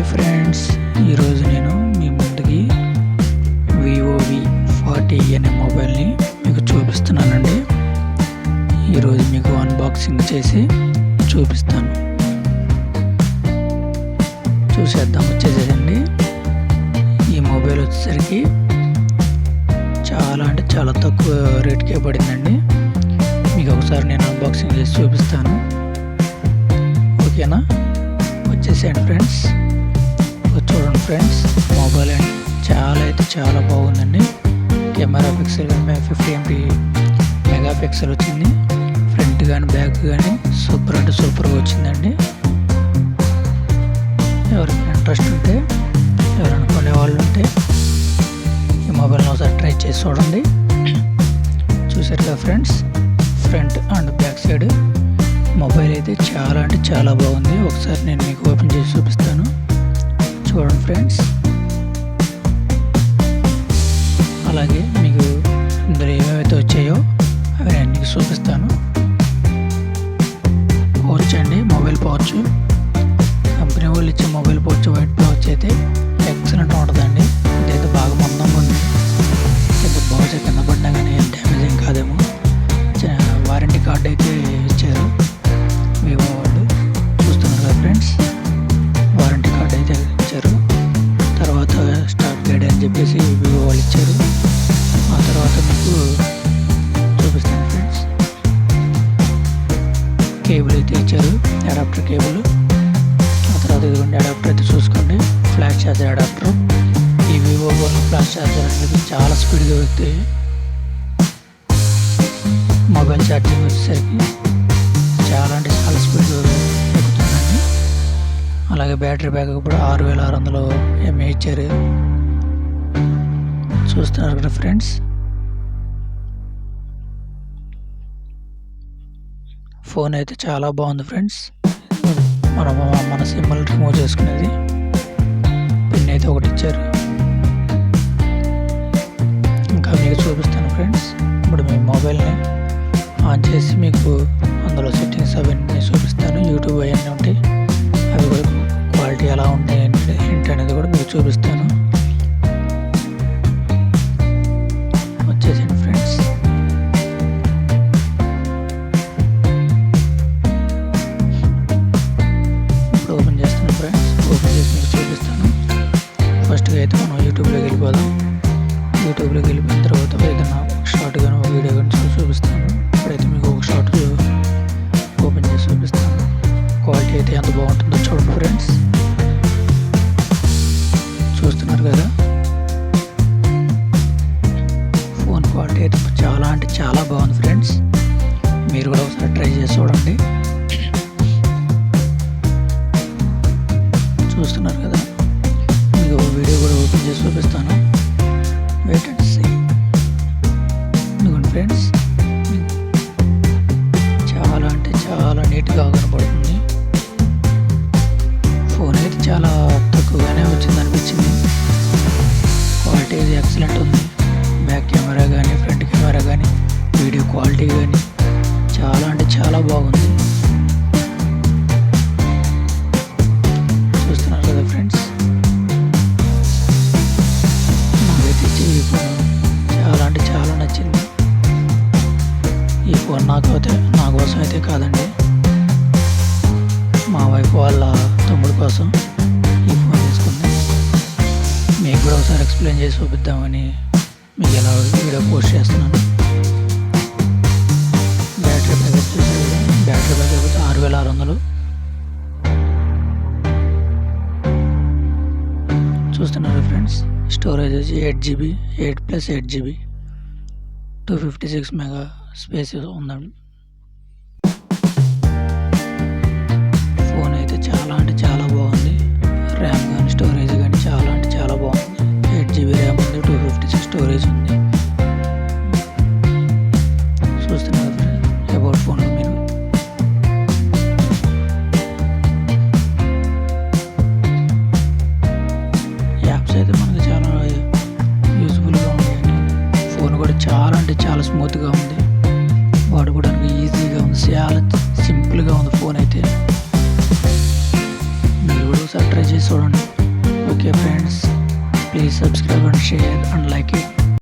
Hi friends, ఈరోజు నేను మీ ముందుకి వివో V40 అనే మొబైల్ని మీకు చూపిస్తున్నానండి. ఈరోజు మీకు అన్బాక్సింగ్ చేసి చూపిస్తాను. చూసేద్దాం, వచ్చేసేయండి. ఈ మొబైల్ వచ్చేసరికి చాలా తక్కువ రేట్కే పడిందండి. మీకు ఒకసారి నేను అన్బాక్సింగ్ చేసి చూపిస్తాను, ఓకేనా? వచ్చేసేయండి ఫ్రెండ్స్. చూడండి ఫ్రెండ్స్, మొబైల్ చాలా బాగుందండి. కెమెరా పిక్సెల్ 50 మెగా పిక్సెల్ వచ్చింది. ఫ్రంట్ కానీ బ్యాక్ కానీ సూపర్గా వచ్చిందండి. ఎవరికైనా ఇంట్రెస్ట్ ఉంటే, ఎవరైనా కొనేవాళ్ళు ఉంటే ఈ మొబైల్ని ఒకసారి ట్రై చేసి చూడండి. చూసారు కదా friends, front and back side mobile అయితే చాలా బాగుంది. ఒకసారి నేను మీకు ఓపెన్ చేసి చూపిస్తాను, చూడండి ఫ్రెండ్స్. అలాగే మీకు ఇందులో ఏమేమైతే వచ్చాయో అవి నేను మీకు చూపిస్తాను. పౌచ్ అండి, మొబైల్ పౌచ్. కంపెనీ వాళ్ళు ఇచ్చే మొబైల్ పౌచ్, వైట్ పౌచ్ అయితే ఎక్సలెంట్ ఉంటుందండి. ఇదైతే బాగా మందంగా ఉంది. బహుశా కింద పడ్డా కానీ ఏం డ్యామేజ్ ఏం కాదేమో. వారంటీ కార్డ్ అయితే ఇచ్చారు వివో వాళ్ళు, చూస్తున్నారు కదా ఫ్రెండ్స్. వారంటీ కార్డ్ అయితే ఇచ్చారు. తర్వాత స్టాక్ గైడ్ అని చెప్పేసి వివో వాళ్ళు ఇచ్చారు. ఆ తర్వాత మీకు చూపిస్తాను ఫ్రెండ్స్. కేబుల్ అయితే ఇచ్చారు, అడాప్టర్ కేబుల్. ఆ తర్వాత ఇదిగోండి అడాప్టర్ అయితే చూసుకోండి, ఫ్లాష్ ఛార్జర్ అడాప్టర్. ఈ వివో వాళ్ళు ఫ్లాష్ ఛార్జర్ అనేది చాలా స్పీడ్గా వెళ్తాయి. మొబైల్ ఛార్జింగ్ వచ్చేసరికి చాలా స్పీడ్గా ఎక్కుతుందండి. అలాగే బ్యాటరీ బ్యాకప్ కూడా 6600 mAh ఇచ్చారు. చూస్తున్నారు కదా ఫ్రెండ్స్. ఫోన్ అయితే చాలా బాగుంది ఫ్రెండ్స్. మన సింబల్ రిమూవ్ చేసుకునేది పిన్ అయితే ఒకటి ఇచ్చారు. ఇంకా మీకు చూపిస్తాను ఫ్రెండ్స్. ఇప్పుడు మీ మొబైల్ని ఆన్ చేసి మీకు అందులో సెట్టింగ్స్ అవన్నీ చూపిస్తాను. యూట్యూబ్ అవన్నీ ఉంటాయి, అవి కూడా క్వాలిటీ ఎలా ఉంటాయి ఏంటి అనేది కూడా మీకు చూపిస్తాను. వచ్చేసండి ఫ్రెండ్స్. ఇప్పుడు ఓపెన్ చేస్తాను ఫ్రెండ్స్. ఓపెన్ చేసి మీకు చూపిస్తాను. ఫస్ట్గా అయితే మనం యూట్యూబ్లోకి వెళ్ళిపోదాం. యూట్యూబ్లోకి వెళ్ళిపోయిన తర్వాత ఏదైనా షార్ట్ కానీ ఒక వీడియో కానీ చూపిస్తాను. ఇప్పుడైతే మీకు ఒక షార్ట్ ఓపెన్ చేసి చూపిస్తాను. క్వాలిటీ అయితే ఎంత బాగుంటుందో చూడండి ఫ్రెండ్స్. చూస్తున్నారు కదా, ఫోన్ క్వాలిటీ అయితే చాలా బాగుంది ఫ్రెండ్స్. మీరు కూడా ఒకసారి ట్రై చేసి చూడండి. చూస్తున్నారు కదా, మీకు వీడియో కూడా ఓపెన్ చేసి చూపిస్తాను. Wait and see. ఇదిగోండి ఫ్రెండ్స్, చాలా నీట్గా కనబడుతుంది. ఫోన్ అయితే చాలా తక్కువగానే వచ్చింది అనిపించింది. క్వాలిటీ ఎక్సలెంట్ ఉంది. బ్యాక్ కెమెరా కానీ ఫ్రంట్ కెమెరా కానీ వీడియో క్వాలిటీ కానీ చాలా బాగుంది. చూస్తున్నారు కదా ఫ్రెండ్స్. నాకైతే ఈ ఫోన్ చాలా నచ్చింది. ఈ ఫోన్ నా కోసం అయితే కాదండి, మా వైఫ్ వాళ్ళ తమ్ముడు కోసం ఈ ఫోన్ తీసుకుంది. మీకు కూడా ఒకసారి ఎక్స్ప్లెయిన్ చేసి చూపిద్దామని మీకు ఎలా వీడియో పోస్ట్ చేస్తున్నాను. బ్యాటరీ బ్యాకప్ చూసారు, బ్యాటరీ బ్యాకప్ 6600. చూస్తున్నారు ఫ్రెండ్స్. స్టోరేజ్ వచ్చి 8GB, 8+8GB, 256 మెగా స్పేస్ ఉందండి. ఫోన్ అయితే చాలా బాగుంది. ర్యామ్ కానీ స్టోరేజ్ కానీ చాలా బాగుంది. 8GB ర్యామ్ ఉంది, 256 స్టోరేజ్ ఉంది. చూస్తున్నారు ఫ్రెండ్స్ అబౌట్ ఫోన్లో మీరు. యాప్స్ అయితే మనకి చాలా యూజ్ఫుల్గా ఉన్నాయండి. ఫోన్ కూడా చాలా స్మూత్గా ఉంది. వాడుకోవడానికి ఈజీగా ఉంది, చాలా సింపుల్గా ఉంది ఫోన్ అయితే. మీరు కూడా ఒకసారి ట్రై చేసి చూడండి. Okay friends, please subscribe and share and like it.